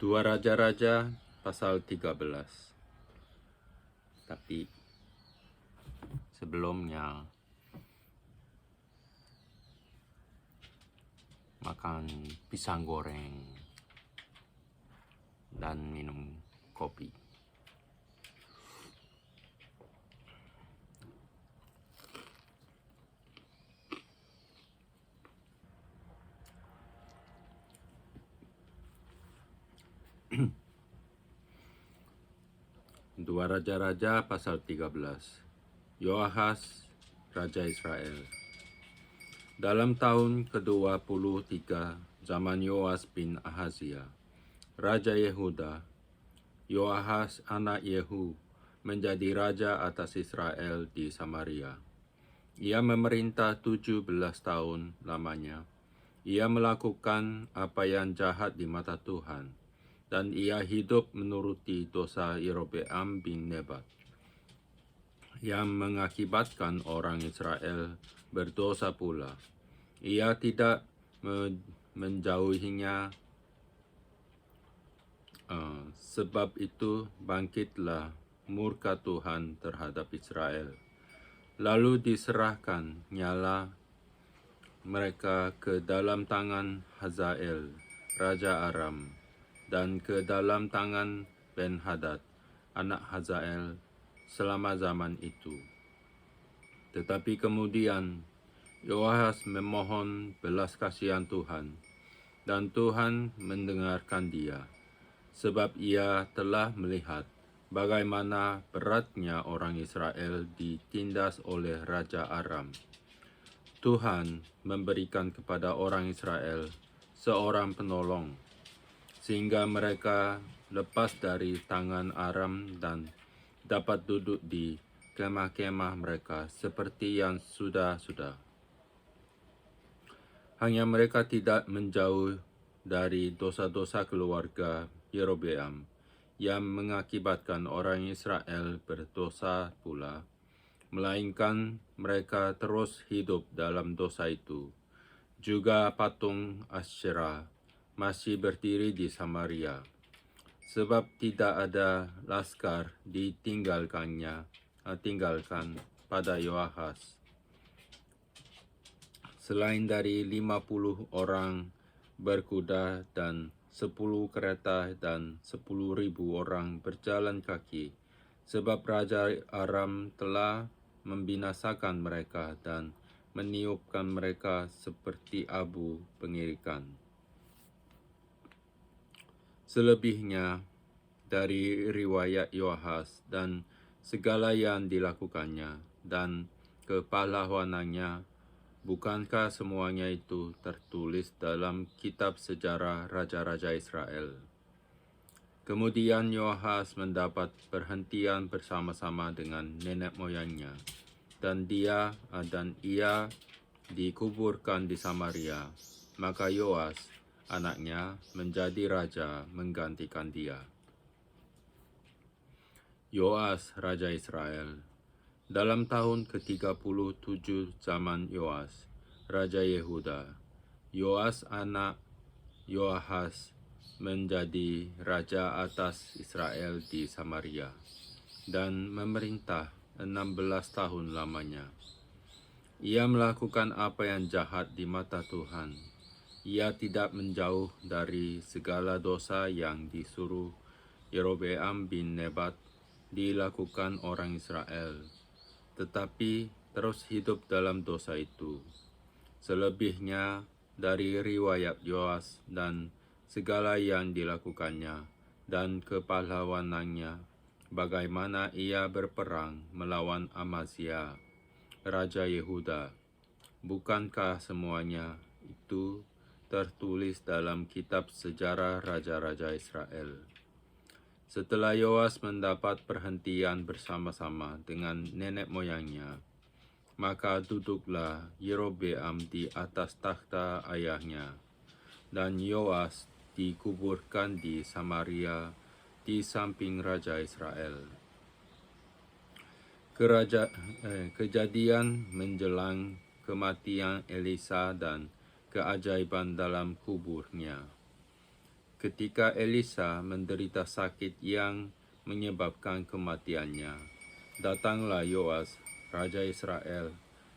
Dua Raja-Raja pasal 13. Tapi sebelumnya makan pisang goreng dan minum kopi. Dua Raja-Raja pasal 13. Yoahas, Raja Israel. Dalam tahun ke-23 zaman Yoas bin Ahazia, Raja Yehuda, Yoahas anak Yehu menjadi raja atas Israel di Samaria. Ia memerintah 17 tahun lamanya. Ia melakukan apa yang jahat di mata Tuhan, dan ia hidup menuruti dosa Yerobeam bin Nebat, yang mengakibatkan orang Israel berdosa pula. Ia tidak menjauhinya, sebab itu bangkitlah murka Tuhan terhadap Israel. Lalu diserahkan nyala mereka ke dalam tangan Hazael, Raja Aram, dan ke dalam tangan Ben-Hadad, anak Hazael, selama zaman itu. Tetapi kemudian Yoahas memohon belas kasihan Tuhan, dan Tuhan mendengarkan dia, sebab ia telah melihat bagaimana beratnya orang Israel ditindas oleh Raja Aram. Tuhan memberikan kepada orang Israel seorang penolong, sehingga mereka lepas dari tangan Aram dan dapat duduk di kemah-kemah mereka seperti yang sudah-sudah. Hanya mereka tidak menjauh dari dosa-dosa keluarga Yerobeam yang mengakibatkan orang Israel berdosa pula, melainkan mereka terus hidup dalam dosa itu. Juga patung Asyerah masih berdiri di Samaria, sebab tidak ada laskar ditinggalkan pada Yoahas, selain dari 50 orang berkuda dan 10 kereta dan 10.000 orang berjalan kaki, sebab Raja Aram telah membinasakan mereka dan meniupkan mereka seperti abu pengirikan. Selebihnya dari riwayat Yoahas dan segala yang dilakukannya dan kepahlawanannya, bukankah semuanya itu tertulis dalam kitab sejarah Raja-Raja Israel? Kemudian Yoahas mendapat perhentian bersama-sama dengan nenek moyangnya, dan ia dikuburkan di Samaria. Maka Yoas, anaknya, menjadi raja menggantikan dia. Yoas, Raja Israel. Dalam tahun ke-37 zaman Yoas, Raja Yehuda, Yoas anak Yoahas menjadi raja atas Israel di Samaria, dan memerintah 16 tahun lamanya. Ia melakukan apa yang jahat di mata Tuhan. Ia tidak menjauh dari segala dosa yang disuruh Yerobeam bin Nebat dilakukan orang Israel, tetapi terus hidup dalam dosa itu. Selebihnya dari riwayat Yoas dan segala yang dilakukannya dan kepahlawanannya, bagaimana ia berperang melawan Amazia, Raja Yehuda, bukankah semuanya itu tertulis dalam kitab sejarah Raja-Raja Israel? Setelah Yoas mendapat perhentian bersama-sama dengan nenek moyangnya, maka duduklah Yerobeam di atas takhta ayahnya, dan Yoas dikuburkan di Samaria di samping Raja Israel. Kejadian menjelang kematian Elisa dan keajaiban dalam kuburnya. ketika Elisa menderita sakit yang menyebabkan kematiannya, datanglah Yoas, Raja Israel,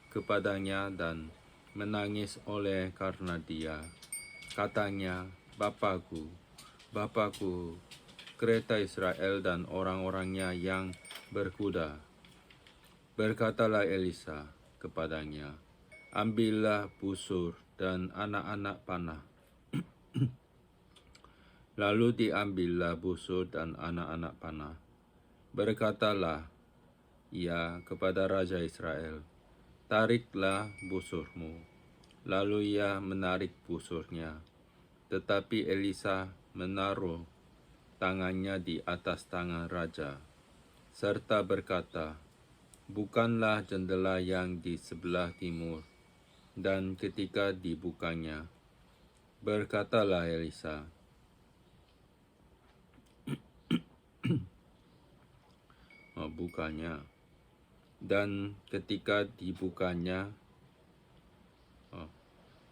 kepadanya dan menangis oleh karena dia. Katanya, Bapakku, Bapakku, kereta Israel dan orang-orangnya yang berkuda. Berkatalah Elisa kepadanya, ambillah busur dan anak-anak panah. Lalu diambillah busur dan anak-anak panah. Berkatalah ia kepada Raja Israel, tariklah busurmu. Lalu ia menarik busurnya. Tetapi Elisa menaruh tangannya di atas tangan raja, serta berkata, bukanlah jendela yang di sebelah timur. Dan ketika dibukanya, berkatalah Elisa, bukanya. Dan ketika dibukanya,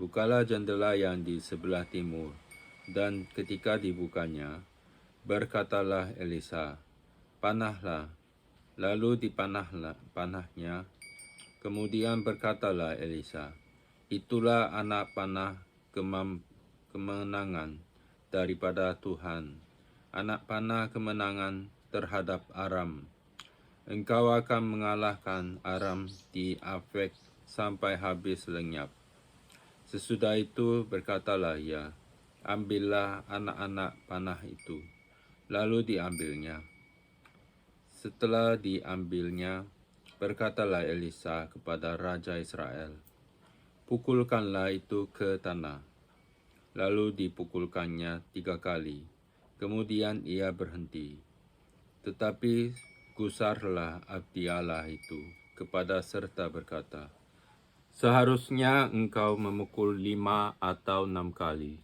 bukalah jendela yang di sebelah timur. Dan ketika dibukanya, berkatalah Elisa, panahlah. Lalu panahnya. Kemudian berkatalah Elisa, itulah anak panah kemenangan daripada Tuhan, anak panah kemenangan terhadap Aram. Engkau akan mengalahkan Aram di Afek sampai habis lenyap. Sesudah itu berkatalah ia, ambillah anak-anak panah itu. Lalu diambilnya. Setelah diambilnya, berkatalah Elisa kepada Raja Israel, pukulkanlah itu ke tanah. Lalu dipukulkannya 3 kali. Kemudian ia berhenti. Tetapi gusarlah abdi Allah itu kepada serta berkata, seharusnya engkau memukul 5 atau 6 kali.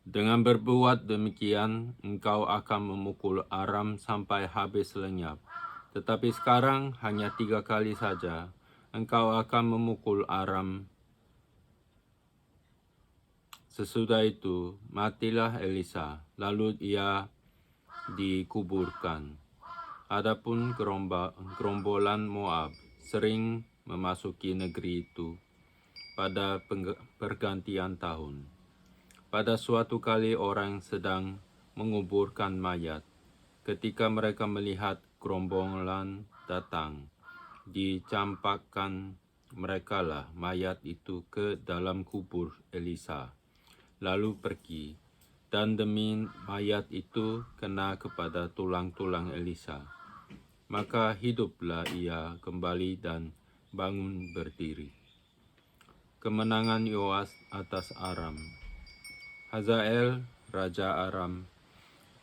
Dengan berbuat demikian, engkau akan memukul Aram sampai habis lenyap. Tetapi sekarang hanya 3 kali saja, engkau akan memukul Aram. Sesudah itu, matilah Elisa, lalu ia dikuburkan. Adapun gerombolan Moab sering memasuki negeri itu pada pergantian tahun. Pada suatu kali orang sedang menguburkan mayat. Ketika mereka melihat gerombolan datang, dicampakkan merekalah mayat itu ke dalam kubur Elisa, lalu pergi, dan demi mayat itu kena kepada tulang-tulang Elisa. Maka hiduplah ia kembali dan bangun berdiri. Kemenangan Yoas atas Aram. Hazael, Raja Aram,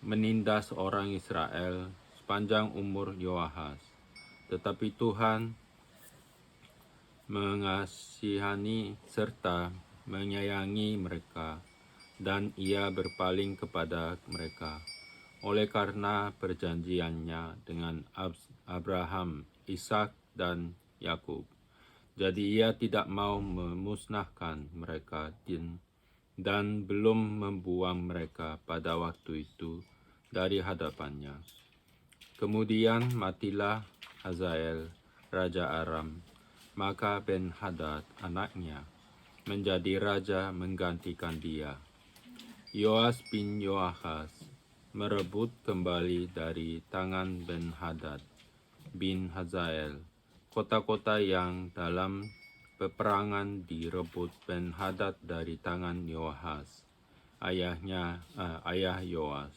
menindas orang Israel sepanjang umur Yoahas. Tetapi Tuhan mengasihani serta menyayangi mereka, dan ia berpaling kepada mereka oleh karena perjanjiannya dengan Abraham, Ishak, dan Yakub. Jadi ia tidak mau memusnahkan mereka dan belum membuang mereka pada waktu itu dari hadapannya. Kemudian matilah Hazael, Raja Aram, maka Ben-Hadad anaknya menjadi raja menggantikan dia. Yoas bin Yoahas merebut kembali dari tangan Ben-Hadad bin Hazael kota-kota yang dalam peperangan direbut Ben-Hadad dari tangan Yoahas, ayah Yoas.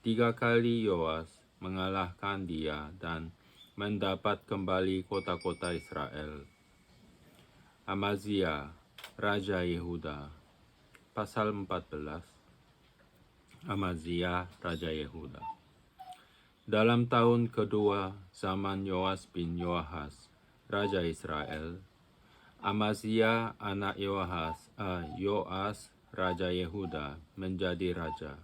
3 kali Yoas mengalahkan dia dan mendapat kembali kota-kota Israel. Amazia, Raja Yehuda. Pasal 14. Amazia, Raja Yehuda. Dalam tahun kedua zaman Yoas bin Yoahas, Raja Israel, Amazia anak Yoas, Raja Yehuda, menjadi raja.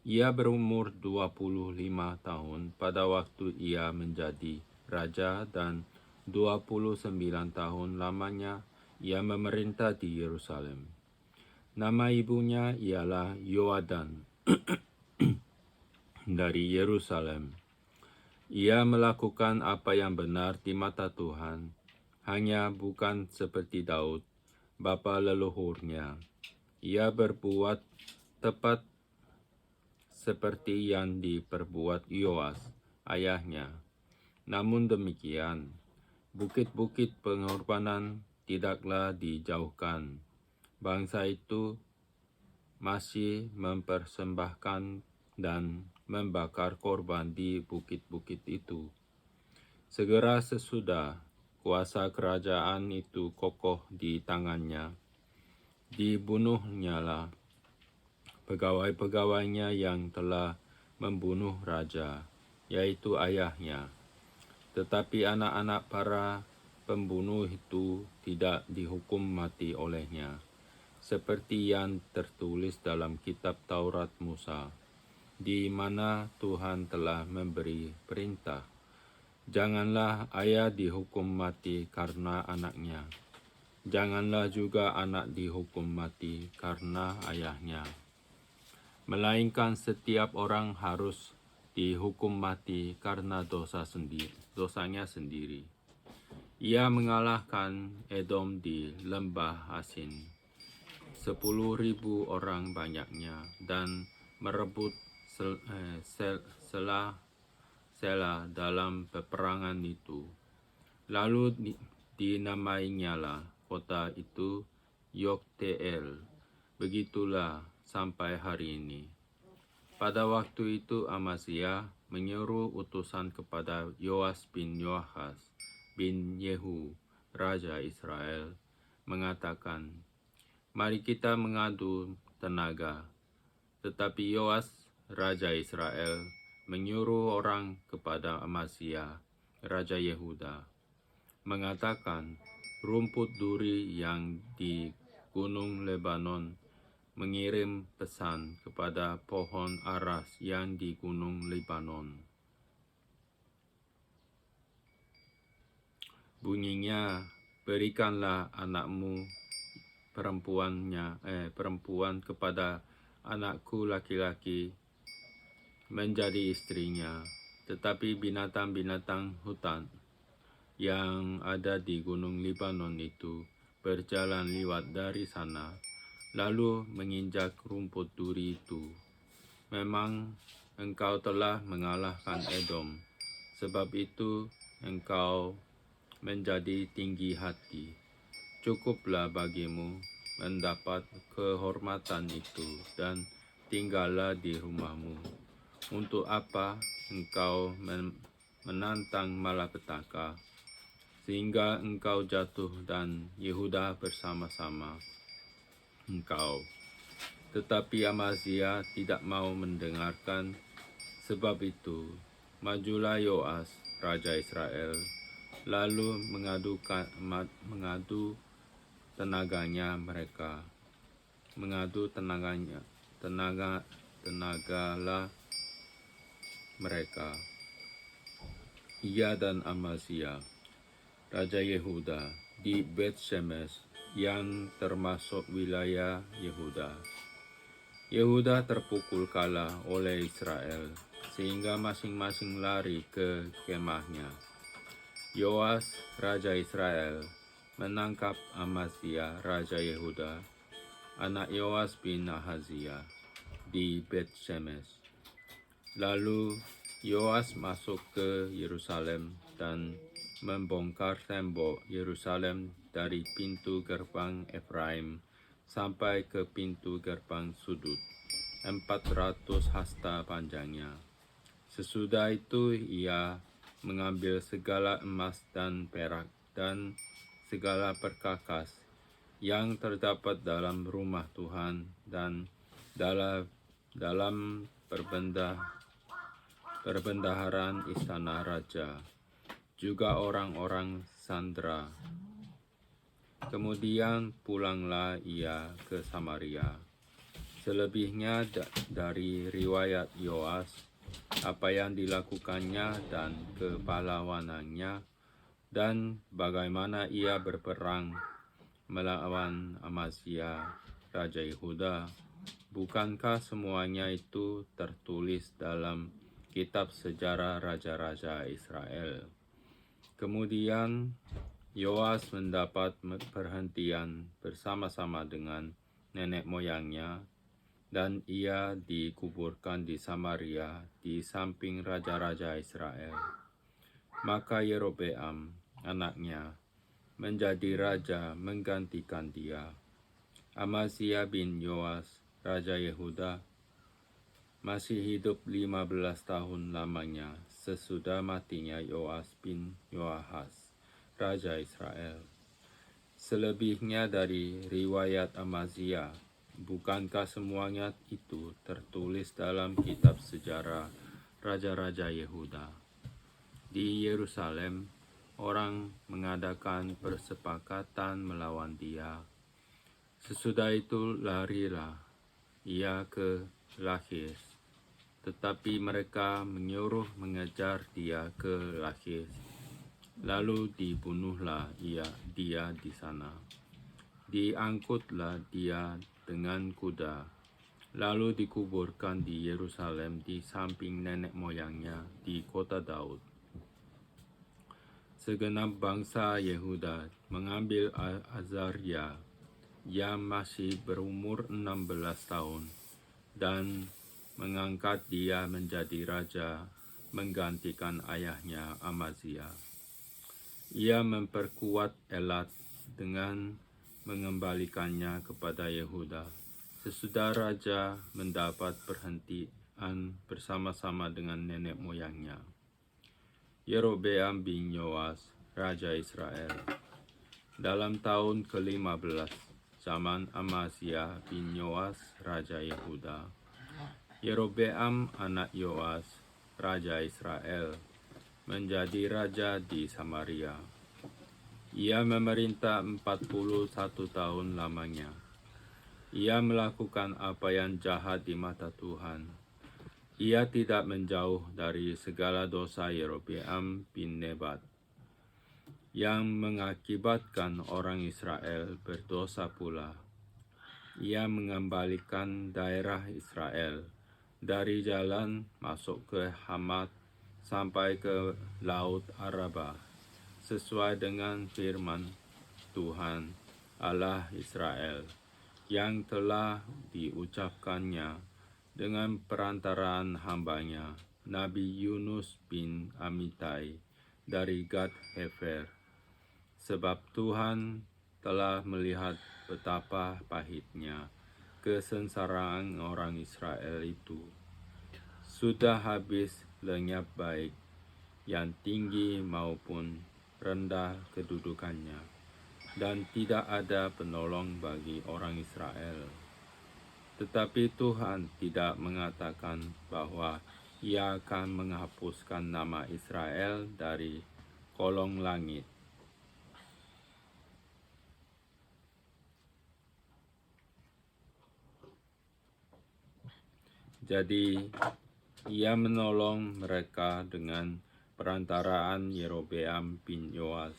Ia berumur 25 tahun pada waktu ia menjadi raja, dan 29 tahun lamanya ia memerintah di Yerusalem. Nama ibunya ialah Yoadan dari Yerusalem. Ia melakukan apa yang benar di mata Tuhan, hanya bukan seperti Daud, bapa leluhurnya. Ia berbuat tepat seperti yang diperbuat Yoas, ayahnya. Namun demikian, bukit-bukit pengorbanan tidaklah dijauhkan. Bangsa itu masih mempersembahkan dan membakar korban di bukit-bukit itu. Segera sesudah kuasa kerajaan itu kokoh di tangannya, dibunuhnyalah pegawai-pegawainya yang telah membunuh raja, yaitu ayahnya. Tetapi anak-anak para pembunuh itu tidak dihukum mati olehnya, seperti yang tertulis dalam kitab Taurat Musa, di mana Tuhan telah memberi perintah, janganlah ayah dihukum mati karena anaknya, janganlah juga anak dihukum mati karena ayahnya, melainkan setiap orang harus dihukum mati karena dosanya sendiri. Ia mengalahkan Edom di lembah Asin, 10.000 orang banyaknya, dan merebut Sela dalam peperangan itu. Lalu dinamainyalah kota itu Yokteel. Begitulah sampai hari ini. Pada waktu itu Amazia menyuruh utusan kepada Yoas bin Yoahas bin Yehu, Raja Israel, mengatakan, "Mari kita mengadu tenaga." Tetapi Yoas, Raja Israel, menyuruh orang kepada Amazia, Raja Yehuda, mengatakan, "Rumput duri yang di Gunung Lebanon mengirim pesan kepada pohon aras yang di Gunung Lebanon. Bunyinya, berikanlah anakmu perempuan kepada anakku laki-laki menjadi istrinya." Tetapi binatang-binatang hutan yang ada di Gunung Lebanon itu berjalan lewat dari sana, lalu menginjak rumput duri itu. "Memang engkau telah mengalahkan Edom, sebab itu engkau menjadi tinggi hati. Cukuplah bagimu mendapat kehormatan itu dan tinggallah di rumahmu. Untuk apa engkau menantang malapetaka, sehingga engkau jatuh dan Yehuda bersama-sama engkau?" Tetapi Amazia tidak mau mendengarkan. Sebab itu, majulah Yoas, Raja Israel, lalu mengadu tenaganya mereka. Ia dan Amazia, Raja Yehuda, di Bet-Shemesh yang termasuk wilayah Yehuda. Yehuda terpukul kalah oleh Israel, sehingga masing-masing lari ke kemahnya. Yoas, Raja Israel, menangkap Amazia, Raja Yehuda, anak Yoas bin Ahazia, di Bet-Shemesh. Lalu Yoas masuk ke Yerusalem dan membongkar tembok Yerusalem dari pintu gerbang Efraim sampai ke pintu gerbang sudut, 400 hasta panjangnya. Sesudah itu ia mengambil segala emas dan perak dan segala perkakas yang terdapat dalam rumah Tuhan dan dalam perbendaharaan istana raja, juga orang-orang sandera. Kemudian pulanglah ia ke Samaria. Selebihnya dari riwayat Yoas, apa yang dilakukannya dan kepahlawanannya, dan bagaimana ia berperang melawan Amazia, Raja Yehuda. Bukankah semuanya itu tertulis dalam kitab sejarah Raja-Raja Israel? Kemudian Yoas mendapat perhentian bersama-sama dengan nenek moyangnya, dan ia dikuburkan di Samaria di samping raja-raja Israel. Maka Yerobeam, anaknya, menjadi raja menggantikan dia. Amazia bin Yoas, Raja Yehuda, masih hidup 15 tahun lamanya sesudah matinya Yoas bin Yoahas, Raja Israel. Selebihnya dari riwayat Amazia, bukankah semuanya itu tertulis dalam kitab sejarah Raja-Raja Yehuda? Di Yerusalem, orang mengadakan persepakatan melawan dia. Sesudah itu larilah ia ke Lakis, tetapi mereka menyuruh mengejar dia ke Lakis. Lalu dibunuhlah dia di sana. Diangkutlah dia dengan kuda, lalu dikuburkan di Yerusalem di samping nenek moyangnya di kota Daud. Segenap bangsa Yehuda mengambil Azaria yang masih berumur 16 tahun dan mengangkat dia menjadi raja menggantikan ayahnya Amazia. Ia memperkuat Elat dengan mengembalikannya kepada Yehuda. Sesudah raja mendapat perhentian bersama-sama dengan nenek moyangnya. Yerobeam bin Yoas, Raja Israel. Dalam tahun ke-15 zaman Amazia bin Yoas, Raja Yehuda, Yerobeam anak Yoas, Raja Israel, menjadi raja di Samaria. Ia memerintah 41 tahun lamanya. Ia melakukan apa yang jahat di mata Tuhan. Ia tidak menjauh dari segala dosa Yerobeam bin Nebat, yang mengakibatkan orang Israel berdosa pula. Ia mengembalikan daerah Israel dari jalan masuk ke Hamat sampai ke Laut Araba, sesuai dengan firman Tuhan Allah Israel yang telah diucapkannya dengan perantaraan hambanya Nabi Yunus bin Amitai dari Gad Hefer, sebab Tuhan telah melihat betapa pahitnya kesengsaraan orang Israel itu. Sudah habis lenyap baik yang tinggi maupun rendah kedudukannya, dan tidak ada penolong bagi orang Israel. Tetapi Tuhan tidak mengatakan bahwa Ia akan menghapuskan nama Israel dari kolong langit. Jadi Ia menolong mereka dengan perantaraan Yerobeam bin Yoas.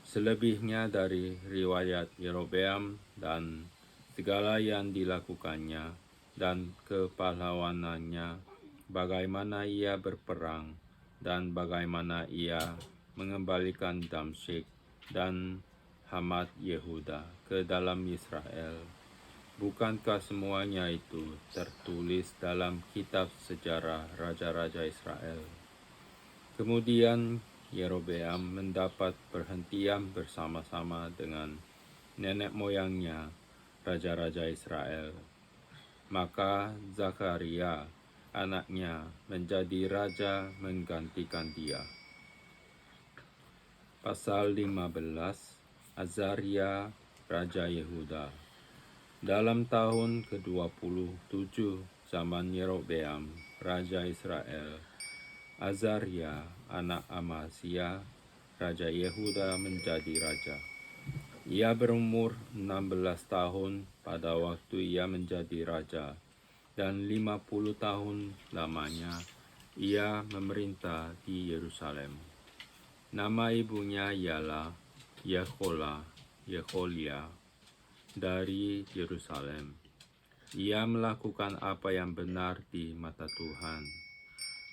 Selebihnya dari riwayat Yerobeam dan segala yang dilakukannya dan kepahlawanannya, bagaimana ia berperang dan bagaimana ia mengembalikan Damsyik dan Hamat Yehuda ke dalam Israel. Bukankah semuanya itu tertulis dalam kitab sejarah Raja-Raja Israel? Kemudian Yerobeam mendapat perhentian bersama-sama dengan nenek moyangnya, Raja-Raja Israel. Maka Zakaria, anaknya, menjadi raja menggantikan dia. Pasal 15, Azaria, Raja Yehuda. Dalam tahun ke-27 zaman Yerobeam, Raja Israel, Azaria, anak Amazia, Raja Yehuda menjadi raja. Ia berumur 16 tahun pada waktu ia menjadi raja, dan 50 tahun lamanya ia memerintah di Yerusalem. Nama ibunya ialah Yehola, Yeholia dari Yerusalem. Ia melakukan apa yang benar di mata Tuhan,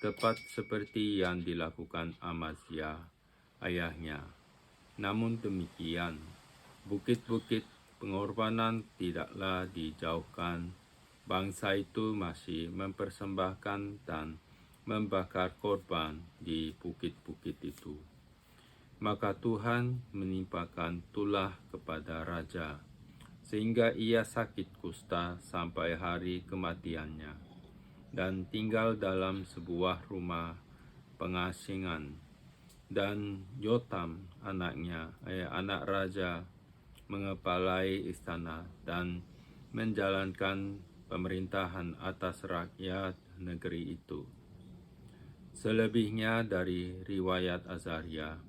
tepat seperti yang dilakukan Amazia, ayahnya. Namun demikian, bukit-bukit pengorbanan tidaklah dijauhkan. Bangsa itu masih mempersembahkan dan membakar korban di bukit-bukit itu. Maka Tuhan menimpakan tulah kepada raja, sehingga ia sakit kusta sampai hari kematiannya, dan tinggal dalam sebuah rumah pengasingan. Dan Yotam anaknya, anak raja, mengepalai istana dan menjalankan pemerintahan atas rakyat negeri itu. Selebihnya dari riwayat Azaria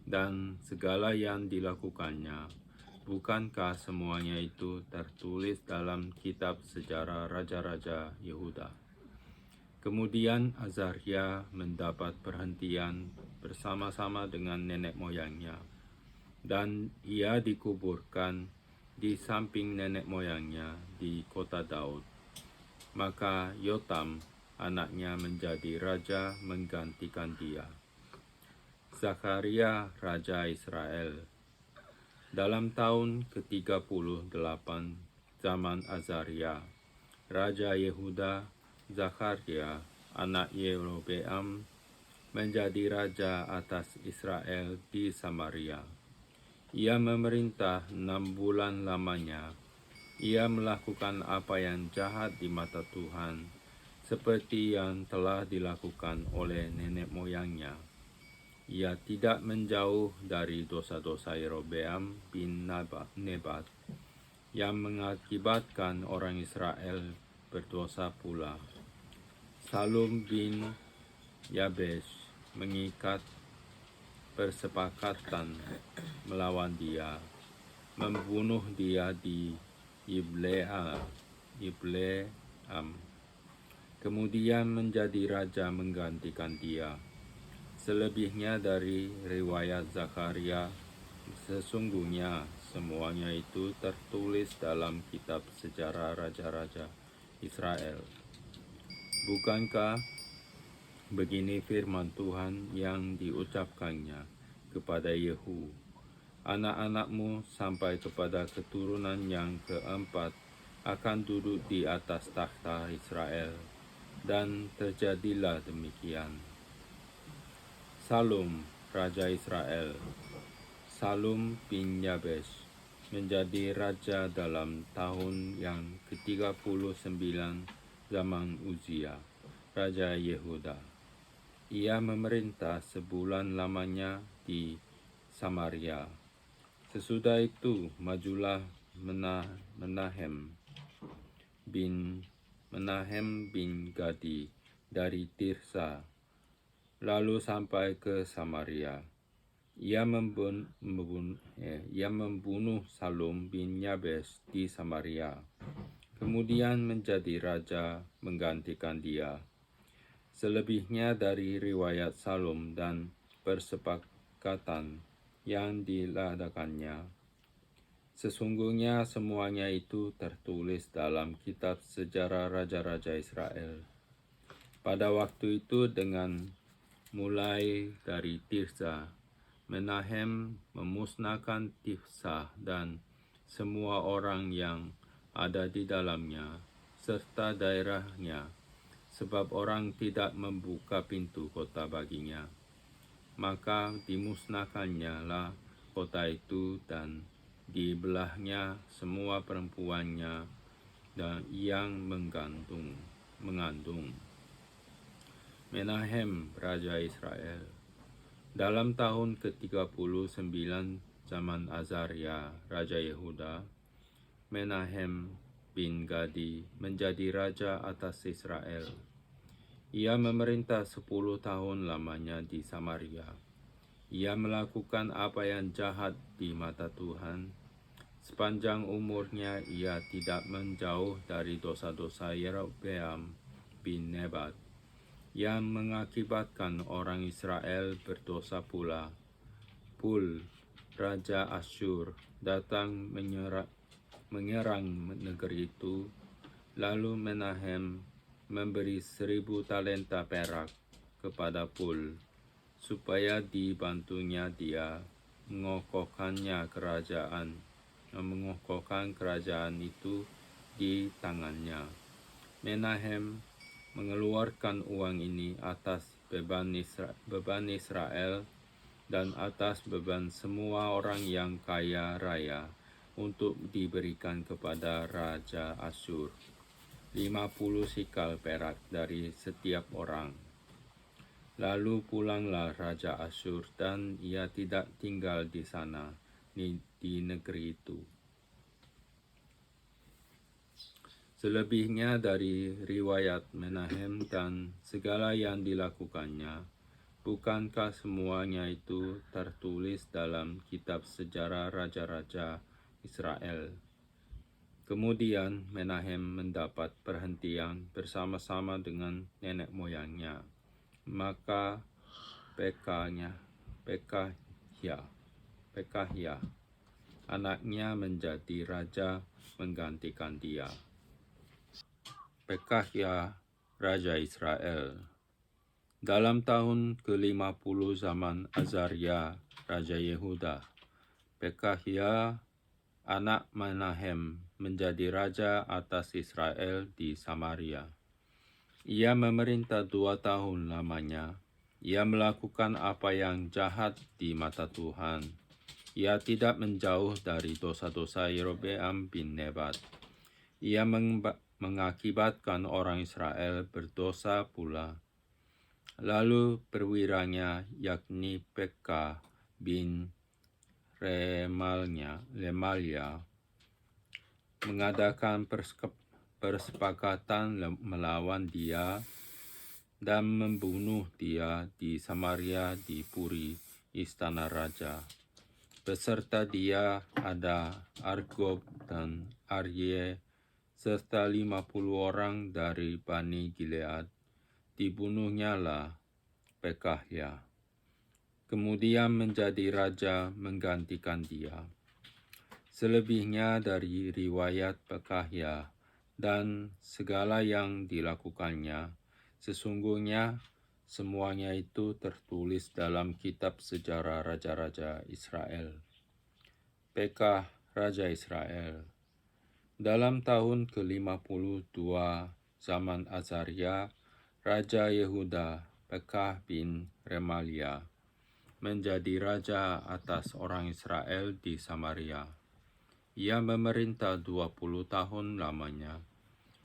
dan segala yang dilakukannya, bukankah semuanya itu tertulis dalam kitab sejarah raja-raja Yehuda? Kemudian Azaria mendapat perhentian bersama-sama dengan nenek moyangnya, dan ia dikuburkan di samping nenek moyangnya di kota Daud. Maka Yotam anaknya menjadi raja menggantikan dia. Zakaria Raja Israel. Dalam tahun ke-38 zaman Azaria, Raja Yehuda, Zakaria anak Yerobeam menjadi raja atas Israel di Samaria. Ia memerintah 6 bulan lamanya. Ia melakukan apa yang jahat di mata Tuhan, seperti yang telah dilakukan oleh nenek moyangnya. Ia tidak menjauh dari dosa-dosa Yerobeam bin Nebat, yang mengakibatkan orang Israel berdosa pula. Salum bin Yabesh mengikat persepakatan melawan dia, membunuh dia di Yibleam, kemudian menjadi raja menggantikan dia. Selebihnya dari riwayat Zakaria, sesungguhnya semuanya itu tertulis dalam kitab sejarah raja-raja Israel. Bukankah begini firman Tuhan yang diucapkannya kepada Yehu, anak-anakmu sampai kepada keturunan yang keempat akan duduk di atas takhta Israel, dan terjadilah demikian. Salum, Raja Israel. Salum bin Yabesh menjadi raja dalam tahun yang ke-39 zaman Uzia, Raja Yehuda. Ia memerintah sebulan lamanya di Samaria. Sesudah itu majulah Menahem bin Gadi dari Tirsa, lalu sampai ke Samaria. Ia membunuh Salum bin Yabesh di Samaria, kemudian menjadi raja menggantikan dia. Selebihnya dari riwayat Salum dan persepakatan yang diladakannya, sesungguhnya semuanya itu tertulis dalam kitab sejarah raja-raja Israel. Pada waktu itu dengan mulai dari Tirsa, Menahem memusnahkan Tirsa dan semua orang yang ada di dalamnya, serta daerahnya, sebab orang tidak membuka pintu kota baginya. Maka dimusnahkannya lah kota itu, dan dibelahnya semua perempuannya dan yang mengandung. Menahem, Raja Israel. Dalam tahun ke-39 zaman Azaria, Raja Yehuda, Menahem bin Gadi menjadi raja atas Israel. Ia memerintah 10 tahun lamanya di Samaria. Ia melakukan apa yang jahat di mata Tuhan. Sepanjang umurnya ia tidak menjauh dari dosa-dosa Yerobeam bin Nebat, yang mengakibatkan orang Israel berdosa pula. Raja Asyur datang menyerang negeri itu. Lalu Menahem memberi 1.000 talenta perak kepada Pul, supaya dibantunya dia mengokohkan kerajaan itu di tangannya. Menahem mengeluarkan uang ini atas beban Israel dan atas beban semua orang yang kaya raya untuk diberikan kepada Raja Asyur, 50 sikal perak dari setiap orang. Lalu pulanglah Raja Asyur dan ia tidak tinggal di sana, di negeri itu. Selebihnya dari riwayat Menahem dan segala yang dilakukannya, bukankah semuanya itu tertulis dalam kitab sejarah raja-raja Israel? Kemudian Menahem mendapat perhentian bersama-sama dengan nenek moyangnya. Maka Pekahya, anaknya menjadi raja menggantikan dia. Pekahya, Raja Israel. Dalam tahun ke-50 zaman Azaria, Raja Yehuda, Pekahya, anak Menahem, menjadi raja atas Israel di Samaria. Ia memerintah 2 tahun lamanya. Ia melakukan apa yang jahat di mata Tuhan. Ia tidak menjauh dari dosa-dosa Yerobeam bin Nebat. Ia mengakibatkan orang Israel berdosa pula. Lalu perwiranya, yakni Pekah bin Remalia, mengadakan persepakatan melawan dia dan membunuh dia di Samaria di puri istana raja. Beserta dia ada Argob dan Arye serta 50 orang dari Bani Gilead. Dibunuhnya lah Pekahya. Kemudian menjadi raja menggantikan dia. Selebihnya dari riwayat Pekahya dan segala yang dilakukannya, sesungguhnya semuanya itu tertulis dalam kitab sejarah raja-raja Israel. Pekah, Raja Israel. Dalam tahun ke-52 zaman Azaria, Raja Yehuda, Pekah bin Remalia, menjadi raja atas orang Israel di Samaria. Ia memerintah 20 tahun lamanya.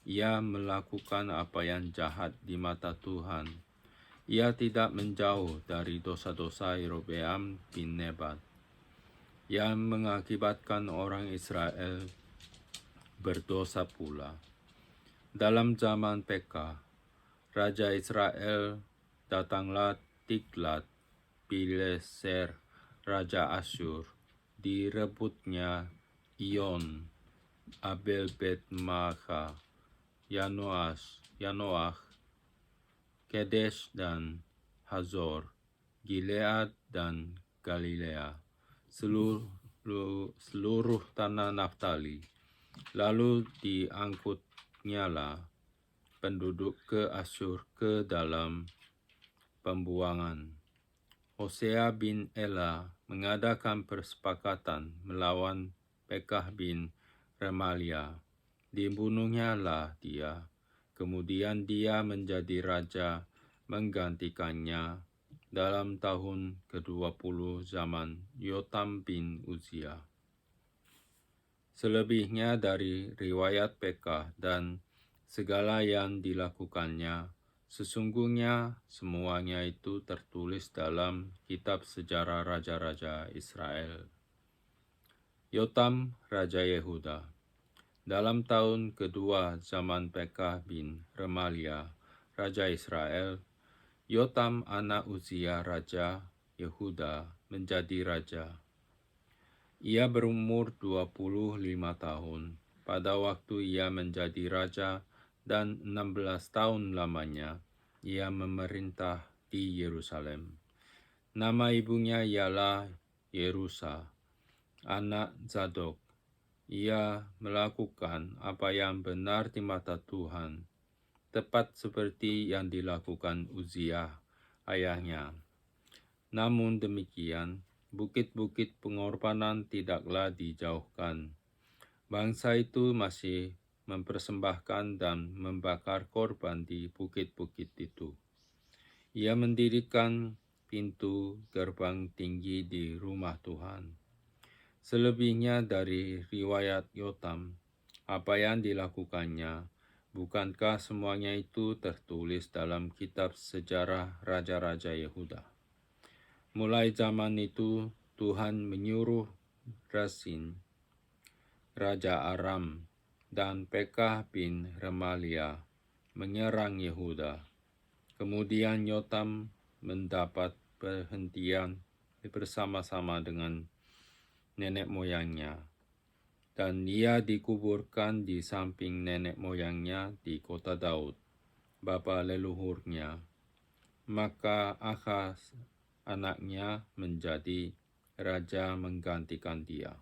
Ia melakukan apa yang jahat di mata Tuhan. Ia tidak menjauh dari dosa-dosa Yerobeam bin Nebat, yang mengakibatkan orang Israel berdosa pula. Dalam zaman Pekah, Raja Israel, datanglah Tiglat Pileser, Raja Asyur, direbutnya Iyon, Abel Bet Maaka, Yanoach, Kedesh dan Hazor, Gilead dan Galilea, seluruh tanah Naftali. Lalu diangkutnyalah penduduk ke Asyur ke dalam pembuangan. Hosea bin Ela mengadakan persepakatan melawan Pekah bin Remalia. Dibunuhnya lah dia. Kemudian dia menjadi raja menggantikannya dalam tahun ke-20 zaman Yotam bin Uzia. Selebihnya dari riwayat Pekah dan segala yang dilakukannya, sesungguhnya semuanya itu tertulis dalam kitab sejarah raja-raja Israel. Yotam, Raja Yehuda. Dalam tahun kedua zaman Pekah bin Remalia, Raja Israel, Yotam anak Uzia Raja Yehuda menjadi raja. Ia berumur 25 tahun pada waktu ia menjadi raja, dan 16 tahun lamanya ia memerintah di Yerusalem. Nama ibunya ialah Yerusa, anak Zadok. Ia melakukan apa yang benar di mata Tuhan, tepat seperti yang dilakukan Uziah, ayahnya. Namun demikian, bukit-bukit pengorbanan tidaklah dijauhkan. Bangsa itu masih mempersembahkan dan membakar korban di bukit-bukit itu. Ia mendirikan pintu gerbang tinggi di rumah Tuhan. Selebihnya dari riwayat Yotam, apa yang dilakukannya, bukankah semuanya itu tertulis dalam kitab sejarah raja-raja Yehuda? Mulai zaman itu, Tuhan menyuruh Rezin, Raja Aram, dan Pekah bin Remalia menyerang Yehuda. Kemudian Yotam mendapat perhentian bersama-sama dengan nenek moyangnya, dan ia dikuburkan di samping nenek moyangnya di kota Daud, bapa leluhurnya. Maka Ahaz anaknya menjadi raja menggantikan dia.